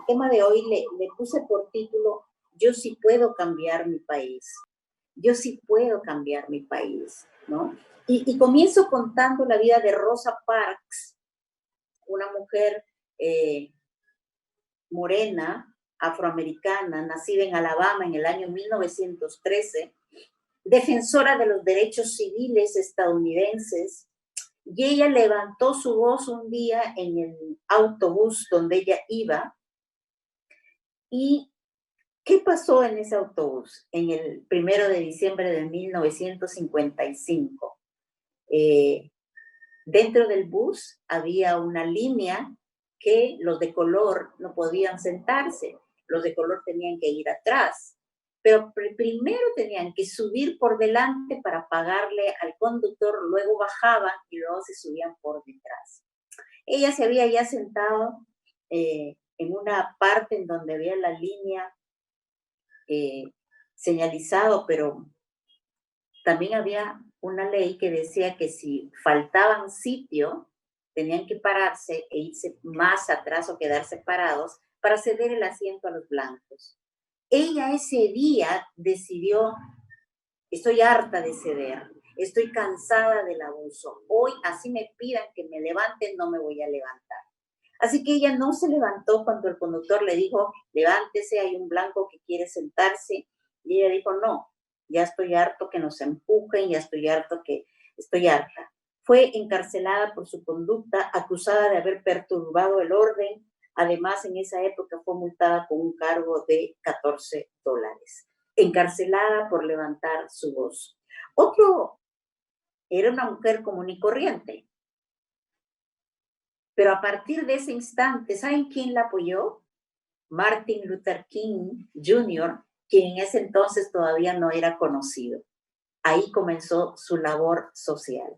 tema de hoy le puse por título Yo sí puedo cambiar mi país. Yo sí puedo cambiar mi país, ¿no? Y comienzo contando la vida de Rosa Parks, una mujer morena, afroamericana, nacida en Alabama en el año 1913, defensora de los derechos civiles estadounidenses, y ella levantó su voz un día en el autobús donde ella iba. ¿Y qué pasó en ese autobús en el 1 de diciembre de 1955? Dentro del bus había una línea que los de color no podían sentarse, los de color tenían que ir atrás, pero primero tenían que subir por delante para pagarle al conductor, luego bajaban y luego se subían por detrás. Ella se había ya sentado en una parte en donde había la línea señalizado, pero también había una ley que decía que si faltaban sitio, tenían que pararse e irse más atrás o quedarse parados para ceder el asiento a los blancos. Ella ese día decidió, estoy harta de ceder, estoy cansada del abuso, hoy así me pidan que me levante, no me voy a levantar. Así que ella no se levantó cuando el conductor le dijo, levántese, hay un blanco que quiere sentarse, y ella dijo, no, ya estoy harto que nos empujen, ya estoy harta. Fue encarcelada por su conducta, acusada de haber perturbado el orden. Además, en esa época fue multada con un cargo de $14. Encarcelada por levantar su voz. Era una mujer común y corriente. Pero a partir de ese instante, ¿saben quién la apoyó? Martin Luther King Jr., quien en ese entonces todavía no era conocido. Ahí comenzó su labor social.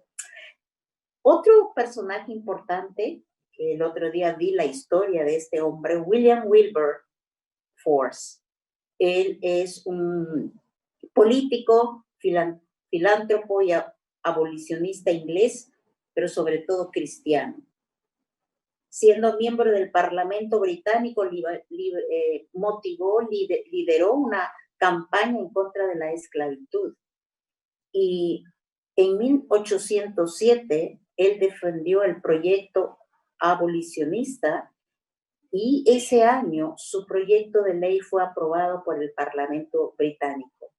Otro personaje importante, que el otro día vi la historia de este hombre, William Wilberforce. Él es un político, filántropo y abolicionista inglés, pero sobre todo cristiano. Siendo miembro del Parlamento británico, lideró una campaña en contra de la esclavitud. Y en 1807, él defendió el proyecto abolicionista y ese año su proyecto de ley fue aprobado por el Parlamento británico.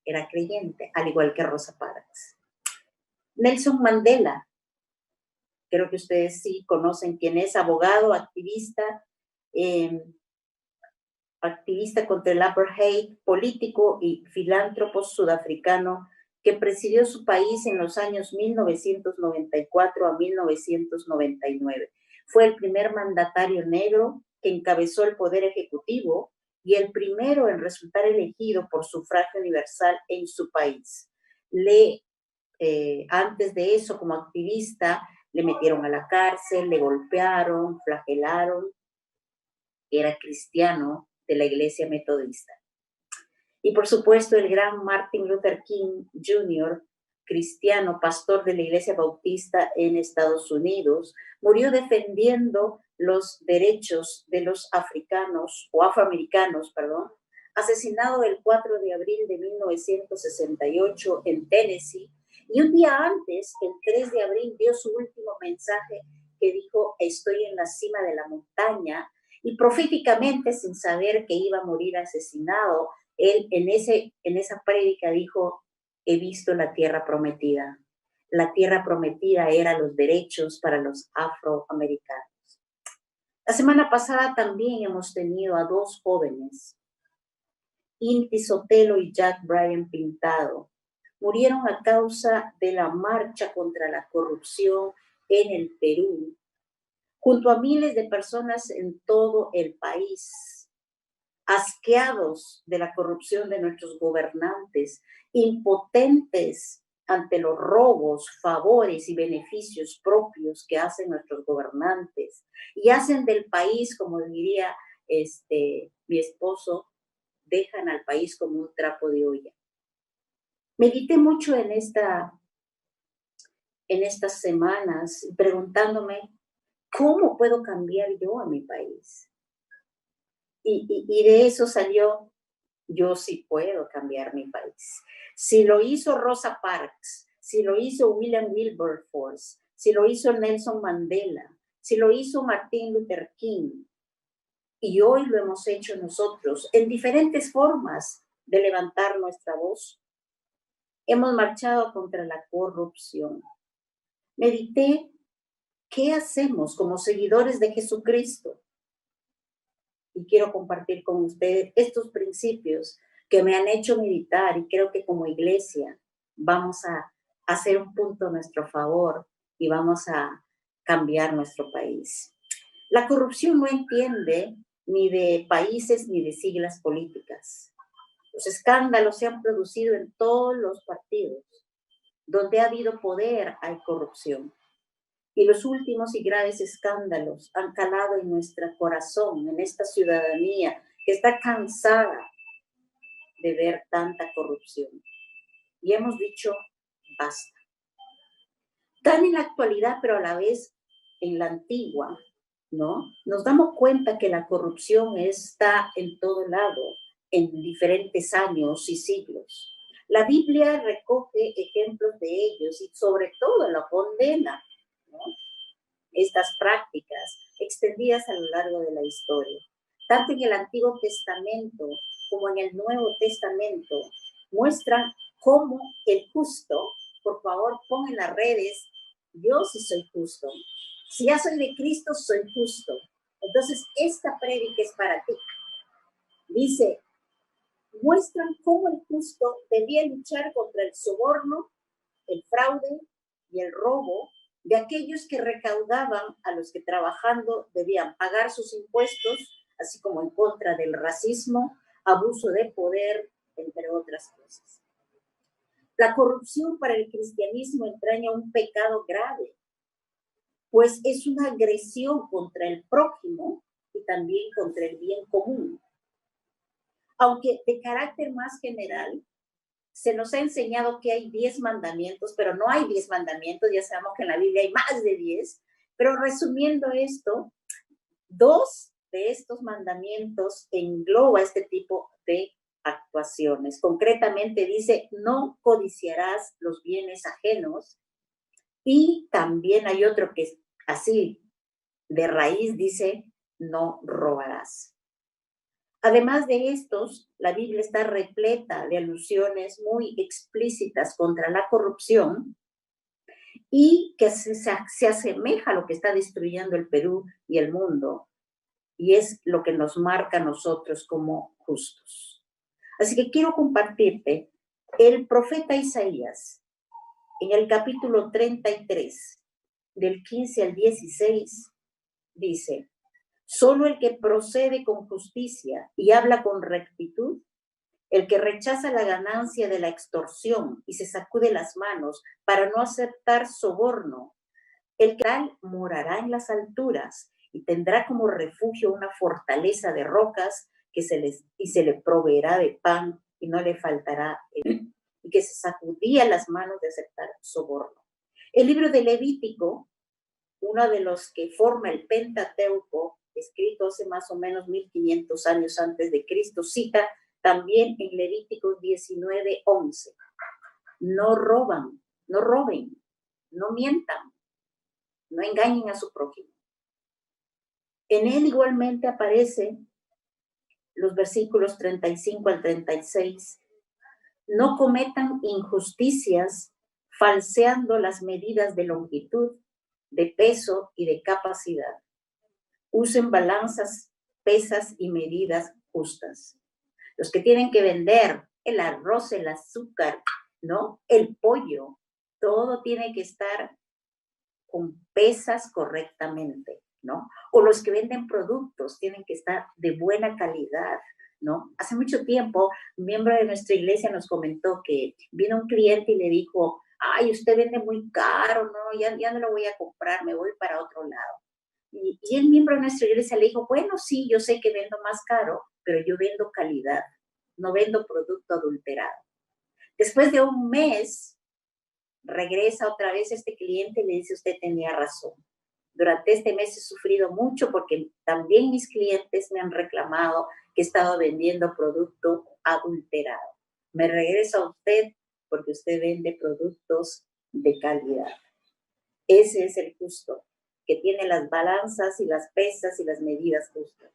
Era creyente, al igual que Rosa Parks. Nelson Mandela, creo que ustedes sí conocen quién es, abogado, activista contra el apartheid, político y filántropo sudafricano que presidió su país en los años 1994 a 1999. Fue el primer mandatario negro que encabezó el poder ejecutivo y el primero en resultar elegido por sufragio universal en su país. Antes de eso, como activista, le metieron a la cárcel, le golpearon, flagelaron. Era cristiano de la Iglesia Metodista. Y por supuesto el gran Martin Luther King Jr., cristiano, pastor de la Iglesia Bautista en Estados Unidos, murió defendiendo los derechos de los afroamericanos, asesinado el 4 de abril de 1968 en Tennessee, y un día antes, el 3 de abril, dio su último mensaje que dijo, estoy en la cima de la montaña, y proféticamente, sin saber que iba a morir asesinado, él en esa prédica dijo, he visto la tierra prometida. La tierra prometida era los derechos para los afroamericanos. La semana pasada también hemos tenido a dos jóvenes, Inti Sotelo y Jack Bryan Pintado. Murieron a causa de la marcha contra la corrupción en el Perú, junto a miles de personas en todo el país, asqueados de la corrupción de nuestros gobernantes, impotentes ante los robos, favores y beneficios propios que hacen nuestros gobernantes y hacen del país, como diría mi esposo, dejan al país como un trapo de olla. Medité mucho en estas semanas preguntándome, ¿Cómo puedo cambiar yo a mi país? Y de eso salió, yo sí puedo cambiar mi país. Si lo hizo Rosa Parks, si lo hizo William Wilberforce, si lo hizo Nelson Mandela, si lo hizo Martin Luther King, y hoy lo hemos hecho nosotros en diferentes formas de levantar nuestra voz. Hemos marchado contra la corrupción. Medité, ¿qué hacemos como seguidores de Jesucristo? Y quiero compartir con ustedes estos principios que me han hecho meditar, y creo que como iglesia vamos a hacer un punto a nuestro favor y vamos a cambiar nuestro país. La corrupción no entiende ni de países ni de siglas políticas. Los escándalos se han producido en todos los partidos. Donde ha habido poder hay corrupción. Y los últimos y graves escándalos han calado en nuestro corazón, en esta ciudadanía que está cansada de ver tanta corrupción. Y hemos dicho, basta. Tan en la actualidad, pero a la vez en la antigua, ¿no? Nos damos cuenta que la corrupción está en todo lado, en diferentes años y siglos. La Biblia recoge ejemplos de ellos y sobre todo la condena, ¿no? Estas prácticas extendidas a lo largo de la historia. Tanto en el Antiguo Testamento como en el Nuevo Testamento muestran cómo el justo, por favor, pon en las redes, yo sí soy justo. Si ya soy de Cristo, soy justo. Entonces, esta prédica es para ti. Dice, muestran cómo el justo debía luchar contra el soborno, el fraude y el robo de aquellos que recaudaban a los que trabajando debían pagar sus impuestos, así como en contra del racismo, abuso de poder, entre otras cosas. La corrupción para el cristianismo entraña un pecado grave, pues es una agresión contra el prójimo y también contra el bien común. Aunque de carácter más general, se nos ha enseñado que hay 10 mandamientos, pero no hay 10 mandamientos, ya sabemos que en la Biblia hay más de 10, pero resumiendo esto, 2 de estos mandamientos engloba este tipo de actuaciones. Concretamente dice, no codiciarás los bienes ajenos, y también hay otro que es así, de raíz dice, no robarás. Además de estos, la Biblia está repleta de alusiones muy explícitas contra la corrupción y que se asemeja a lo que está destruyendo el Perú y el mundo, y es lo que nos marca a nosotros como justos. Así que quiero compartirte el profeta Isaías en el capítulo 33, del 15 al 16, dice, solo el que procede con justicia y habla con rectitud, el que rechaza la ganancia de la extorsión y se sacude las manos para no aceptar soborno, el tal morará en las alturas y tendrá como refugio una fortaleza de rocas y se le proveerá de pan y no le faltará y que se sacudía las manos de aceptar soborno. El libro de Levítico, uno de los que forma el Pentateuco, escrito hace más o menos 1500 años antes de Cristo, cita también en Levítico 19:11. No roban, no roben, no mientan, no engañen a su prójimo. En él igualmente aparecen los versículos 35 al 36. No cometan injusticias falseando las medidas de longitud, de peso y de capacidad. Usen balanzas, pesas y medidas justas. Los que tienen que vender el arroz, el azúcar, ¿no? El pollo, todo tiene que estar con pesas correctamente, ¿no? O los que venden productos tienen que estar de buena calidad, ¿no? Hace mucho tiempo, un miembro de nuestra iglesia nos comentó que vino un cliente y le dijo, ay, usted vende muy caro, ¿no? Ya no lo voy a comprar, me voy para otro lado. Y el miembro de nuestra iglesia le dijo, bueno, sí, yo sé que vendo más caro, pero yo vendo calidad, no vendo producto adulterado. Después de un mes, regresa otra vez este cliente y le dice, usted tenía razón. Durante este mes he sufrido mucho porque también mis clientes me han reclamado que he estado vendiendo producto adulterado. Me regreso a usted porque usted vende productos de calidad. Ese es el justo, que tiene las balanzas y las pesas y las medidas justas.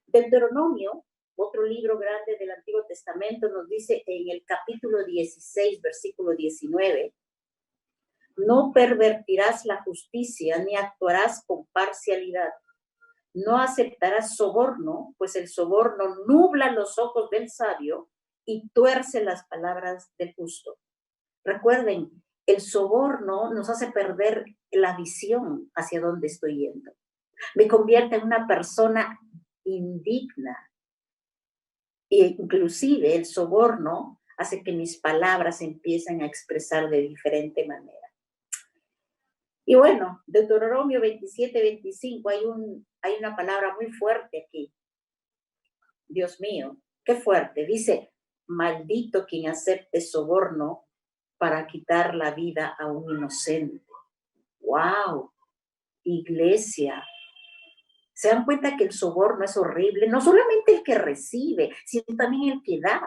Deuteronomio, otro libro grande del Antiguo Testamento, nos dice en el capítulo 16, versículo 19, no pervertirás la justicia ni actuarás con parcialidad. No aceptarás soborno, pues el soborno nubla los ojos del sabio y tuerce las palabras del justo. Recuerden, el soborno nos hace perder la visión hacia dónde estoy yendo. Me convierte en una persona indigna. E inclusive el soborno hace que mis palabras empiecen a expresar de diferente manera. Y bueno, Deuteronomio 27, 25, hay una palabra muy fuerte aquí. Dios mío, qué fuerte. Dice, maldito quien acepte soborno para quitar la vida a un inocente. ¡Wow! Iglesia. ¿Se dan cuenta que el soborno es horrible? No solamente el que recibe, sino también el que da.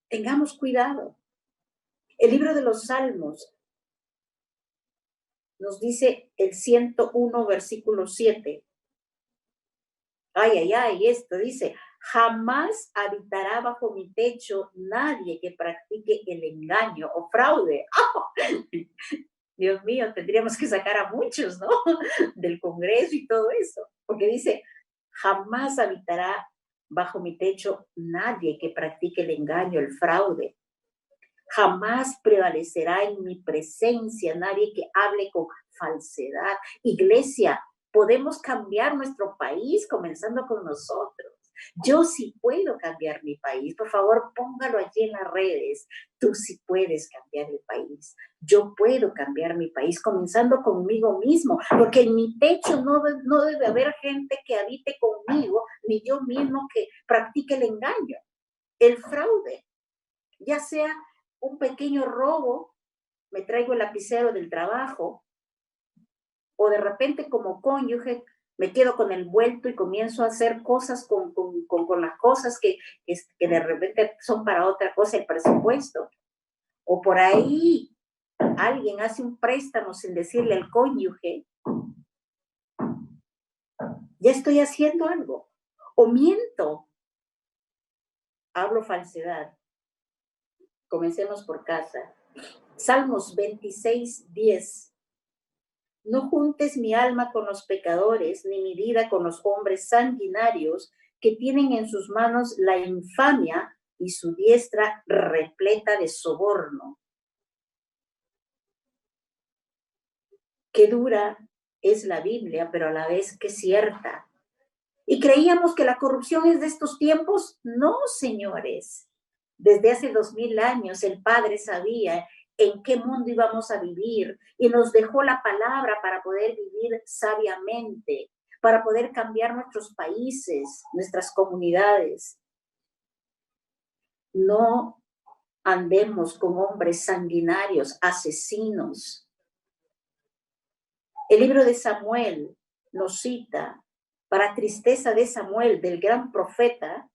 Tengamos cuidado. El libro de los Salmos nos dice el 101, versículo 7. Esto dice, jamás habitará bajo mi techo nadie que practique el engaño o fraude. ¡Oh! Dios mío, tendríamos que sacar a muchos, ¿no? Del Congreso y todo eso, porque dice, jamás habitará bajo mi techo nadie que practique el engaño, el fraude. Jamás prevalecerá en mi presencia nadie que hable con falsedad. Iglesia, podemos cambiar nuestro país comenzando con nosotros. Yo sí puedo cambiar mi país. Por favor, póngalo allí en las redes. Tú sí puedes cambiar el país. Yo puedo cambiar mi país comenzando conmigo mismo, porque en mi techo no debe haber gente que habite conmigo, ni yo mismo que practique el engaño, el fraude, ya sea un pequeño robo, me traigo el lapicero del trabajo, o de repente como cónyuge me quedo con el vuelto y comienzo a hacer cosas con las cosas que de repente son para otra cosa el presupuesto. O por ahí alguien hace un préstamo sin decirle al cónyuge, ya estoy haciendo algo. O miento, hablo falsedad. Comencemos por casa. Salmos 26, 10. No juntes mi alma con los pecadores, ni mi vida con los hombres sanguinarios que tienen en sus manos la infamia y su diestra repleta de soborno. Qué dura es la Biblia, pero a la vez qué cierta. ¿Y creíamos que la corrupción es de estos tiempos? No, señores. Desde hace 2000 años el Padre sabía en qué mundo íbamos a vivir y nos dejó la palabra para poder vivir sabiamente, para poder cambiar nuestros países, nuestras comunidades. No andemos con hombres sanguinarios, asesinos. El libro de Samuel nos cita, para tristeza de Samuel, del gran profeta,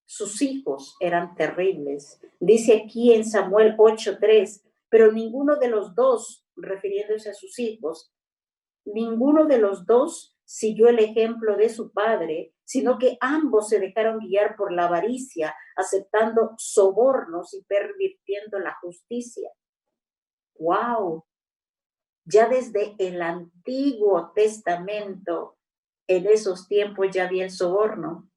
sus hijos eran terribles. Dice aquí en Samuel 8:3, pero ninguno de los dos, refiriéndose a sus hijos, ninguno de los dos siguió el ejemplo de su padre, sino que ambos se dejaron guiar por la avaricia, aceptando sobornos y pervirtiendo la justicia. ¡Wow! Ya desde el Antiguo Testamento, en esos tiempos ya había el soborno.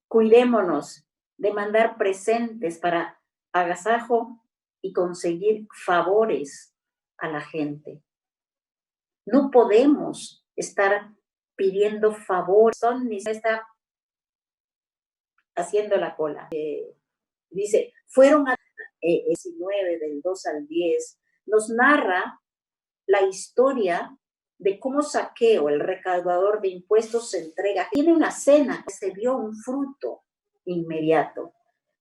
Cuidémonos de mandar presentes para agasajo y conseguir favores a la gente. No podemos estar pidiendo favores. Ni se está haciendo la cola. Dice, fueron a 19 del 2 al 10, nos narra la historia de cómo Zaqueo, el recaudador de impuestos, se entrega. Tiene una cena que se dio un fruto inmediato,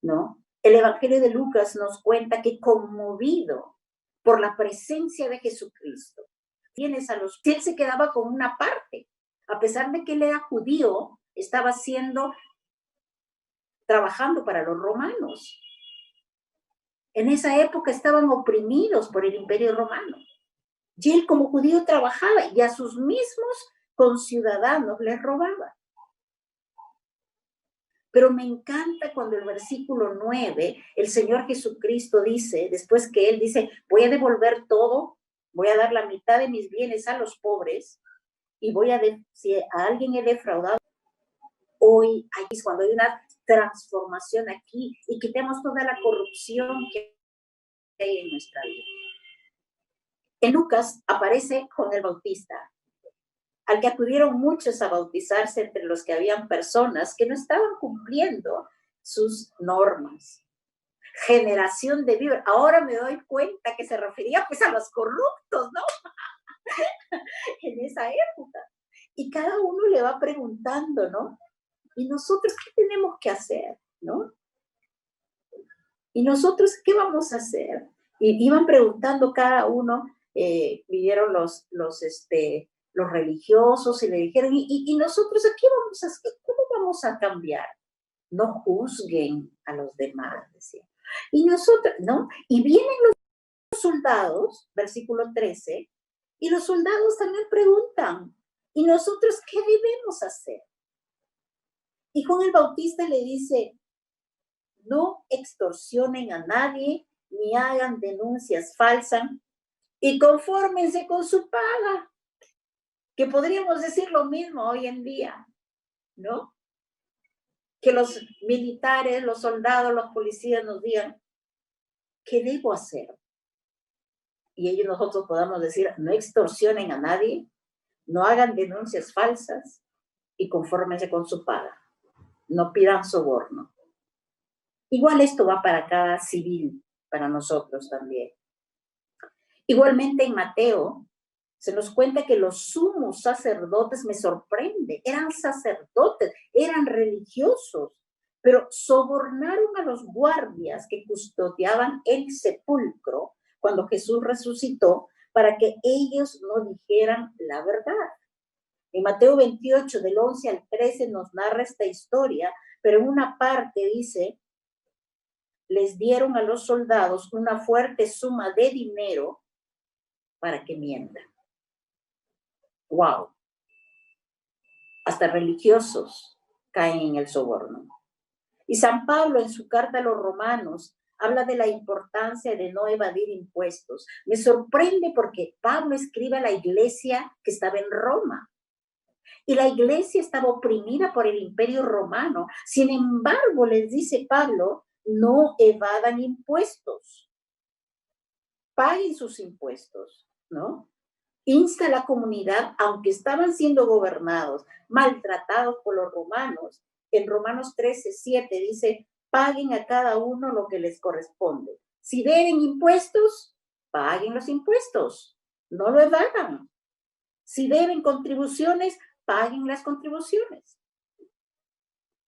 ¿no? El Evangelio de Lucas nos cuenta que conmovido por la presencia de Jesucristo, él se quedaba con una parte, a pesar de que él era judío, estaba trabajando para los romanos. En esa época estaban oprimidos por el Imperio Romano. Y él como judío trabajaba y a sus mismos conciudadanos les robaba. Pero me encanta cuando el versículo 9, el Señor Jesucristo dice, después que Él dice, voy a devolver todo, voy a dar la mitad de mis bienes a los pobres y si a alguien he defraudado, hoy aquí es cuando hay una transformación aquí y quitemos toda la corrupción que hay en nuestra vida. En Lucas aparece Juan el Bautista, al que acudieron muchos a bautizarse, entre los que habían personas que no estaban cumpliendo sus normas. Generación de víboras. Ahora me doy cuenta que se refería pues a los corruptos, ¿no? En esa época. Y cada uno le va preguntando, ¿no? ¿Y nosotros qué tenemos que hacer, no? ¿Y nosotros qué vamos a hacer? Y iban preguntando cada uno, vinieron los religiosos y le dijeron, ¿y nosotros aquí vamos a hacer? ¿Cómo vamos a cambiar? No juzguen a los demás, decía. Y nosotros, ¿no? Y vienen los soldados, versículo 13, y los soldados también preguntan, ¿y nosotros qué debemos hacer? Y Juan el Bautista le dice, no extorsionen a nadie, ni hagan denuncias falsas, y confórmense con su paga. Que podríamos decir lo mismo hoy en día, ¿no? Que los militares, los soldados, los policías nos digan, ¿qué debo hacer? Y nosotros podamos decir, no extorsionen a nadie, no hagan denuncias falsas y confórmense con su paga. No pidan soborno. Igual esto va para cada civil, para nosotros también. Igualmente en Mateo se nos cuenta que los sumos sacerdotes, me sorprende, eran sacerdotes, eran religiosos, pero sobornaron a los guardias que custodiaban el sepulcro cuando Jesús resucitó para que ellos no dijeran la verdad. En Mateo 28, del 11 al 13, nos narra esta historia, pero en una parte dice, les dieron a los soldados una fuerte suma de dinero para que mientan. ¡Wow! Hasta religiosos caen en el soborno. Y San Pablo, en su carta a los romanos, habla de la importancia de no evadir impuestos. Me sorprende porque Pablo escribe a la iglesia que estaba en Roma. Y la iglesia estaba oprimida por el Imperio Romano. Sin embargo, les dice Pablo, no evadan impuestos. Paguen sus impuestos, ¿no? Insta a la comunidad, aunque estaban siendo gobernados, maltratados por los romanos. En Romanos 13:7 dice, paguen a cada uno lo que les corresponde. Si deben impuestos, paguen los impuestos, no lo evadan. Si deben contribuciones, paguen las contribuciones.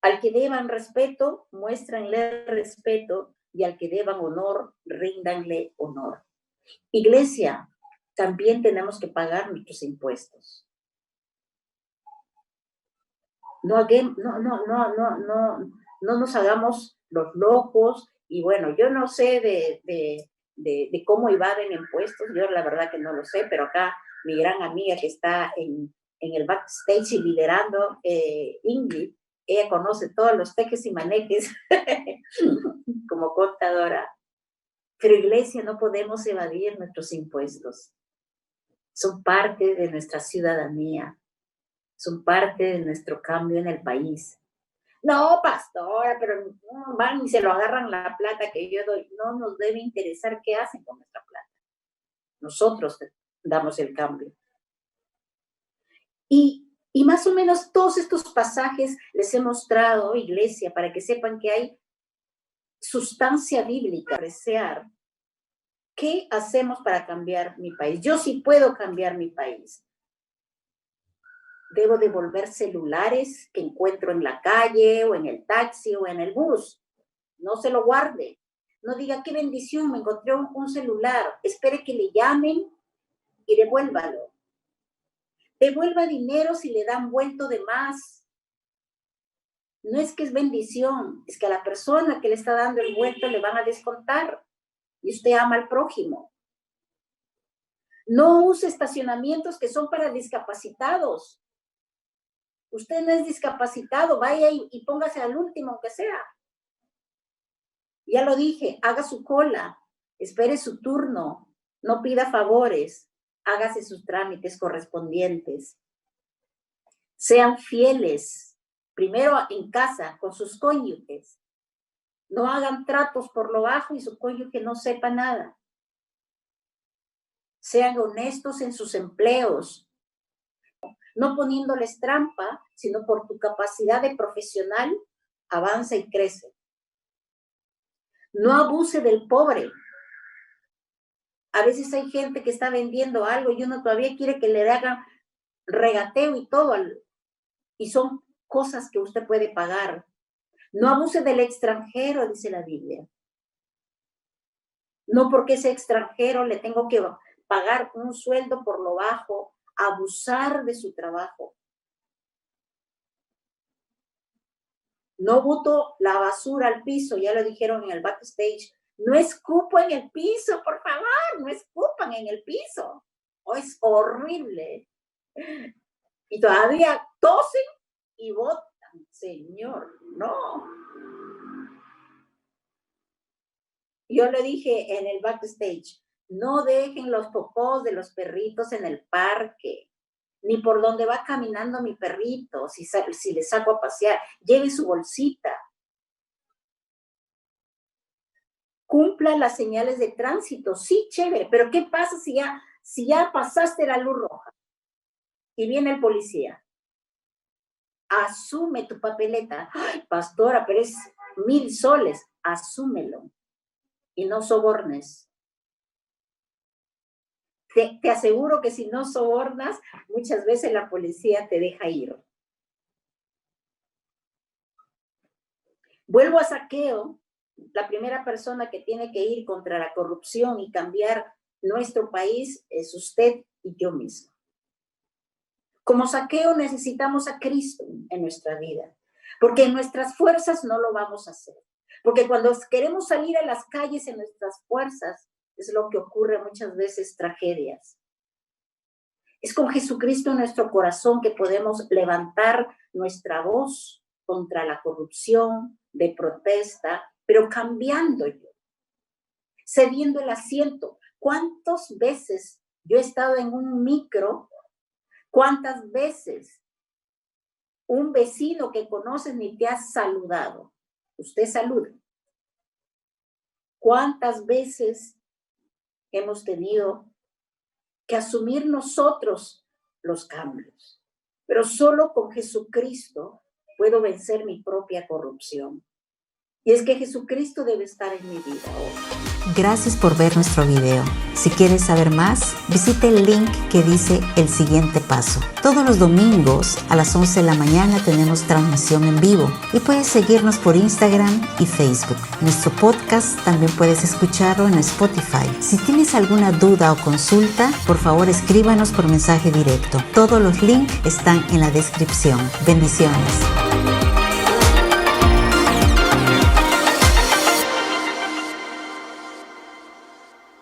Al que deban respeto, muéstranle respeto, y al que deban honor, ríndanle honor. Iglesia, también tenemos que pagar nuestros impuestos. No nos hagamos los locos, y bueno, yo no sé de cómo evaden impuestos, yo la verdad que no lo sé, pero acá mi gran amiga que está en el backstage y liderando, Ingrid, ella conoce todos los teques y maneques como contadora. Pero iglesia, no podemos evadir nuestros impuestos. Son parte de nuestra ciudadanía, son parte de nuestro cambio en el país. No, pastora, pero van y se lo agarran la plata que yo doy. No nos debe interesar qué hacen con nuestra plata. Nosotros damos el cambio. Y más o menos todos estos pasajes les he mostrado, iglesia, para que sepan que hay sustancia bíblica, desear. ¿Qué hacemos para cambiar mi país? Yo sí puedo cambiar mi país. Debo devolver celulares que encuentro en la calle o en el taxi o en el bus. no se lo guarde. No diga, qué bendición, me encontré un celular. Espere que le llamen y devuélvalo. Devuelva dinero si le dan vuelto de más. No es que es bendición, es que a la persona que le está dando el vuelto le van a descontar. Y usted ama al prójimo. No use estacionamientos que son para discapacitados. Usted no es discapacitado, vaya y póngase al último, aunque sea. Ya lo dije, haga su cola, espere su turno, no pida favores, hágase sus trámites correspondientes. Sean fieles, primero en casa, con sus cónyuges. No hagan tratos por lo bajo y su cónyuge no sepa nada. Sean honestos en sus empleos, no poniéndoles trampa, sino por tu capacidad de profesional, avanza y crece. No abuse del pobre. A veces hay gente que está vendiendo algo y uno todavía quiere que le hagan regateo y todo, y son cosas que usted puede pagar. No abuse del extranjero, dice la Biblia. No porque ese extranjero le tengo que pagar un sueldo por lo bajo, abusar de su trabajo. No boto la basura al piso, ya lo dijeron en el backstage. No escupo en el piso, por favor, no escupan en el piso. Oh, es horrible. Y todavía tosen y botan. Señor, no. Yo le dije en el backstage, no dejen los popós de los perritos en el parque, ni por donde va caminando mi perrito, si le saco a pasear, lleve su bolsita. Cumpla las señales de tránsito, sí, chévere, pero ¿qué pasa si ya pasaste la luz roja y viene el policía? Asume tu papeleta. Ay, pastora, pero es 1,000 soles, asúmelo y no sobornes. Te aseguro que si no sobornas, muchas veces la policía te deja ir. Vuelvo a Zaqueo, la primera persona que tiene que ir contra la corrupción y cambiar nuestro país es usted y yo mismo. Como Zaqueo necesitamos a Cristo en nuestra vida, porque en nuestras fuerzas no lo vamos a hacer. Porque cuando queremos salir a las calles en nuestras fuerzas, es lo que ocurre muchas veces, tragedias. Es con Jesucristo en nuestro corazón que podemos levantar nuestra voz contra la corrupción, de protesta, pero cambiando yo, cediendo el asiento. ¿Cuántas veces yo he estado en un micro? ¿Cuántas veces un vecino que conoces ni te ha saludado? Usted saluda. ¿Cuántas veces hemos tenido que asumir nosotros los cambios? Pero solo con Jesucristo puedo vencer mi propia corrupción. Y es que Jesucristo debe estar en mi vida hoy. Gracias por ver nuestro video. Si quieres saber más, visite el link que dice El Siguiente Paso. Todos los domingos a las 11 de la mañana tenemos transmisión en vivo y puedes seguirnos por Instagram y Facebook. Nuestro podcast también puedes escucharlo en Spotify. Si tienes alguna duda o consulta, por favor escríbanos por mensaje directo. Todos los links están en la descripción. Bendiciones.